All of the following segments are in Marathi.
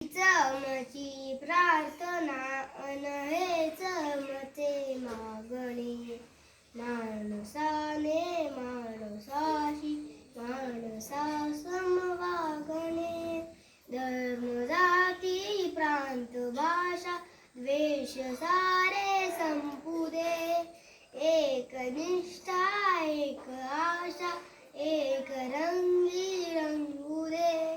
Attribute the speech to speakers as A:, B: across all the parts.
A: आमची प्रार्थना अनहेच मते मागणे, माणसाने माणसाशी माणसा समवागणे. धर्म जाती प्रांत भाषा द्वेष सारे संपू दे. एक निष्ठा एक आशा एक रंगी रंगू दे.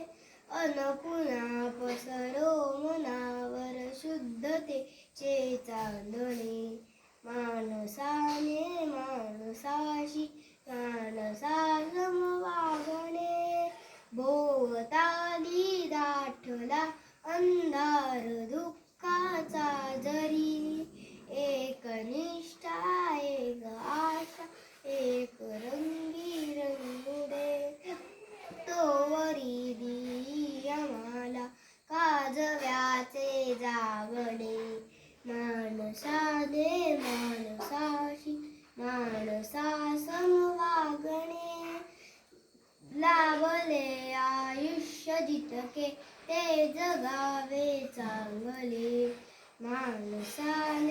A: अन पुन्हा पसरो मनावर शुद्धतेचे चांदणे. माणसाने माणसाशी माणसा समवागणे. भोवताली दाटला अंधार दुःखाचा जरी. एक निष्ठा एक आशा एक रंगी रंगू दे. तोवरी दी आम्हाला काजव्याचे जागणे. माणसाने माणसाशी माणसा समवागणे. लाभले आयुष्य जितके ते जगावे चांगले. माणसाने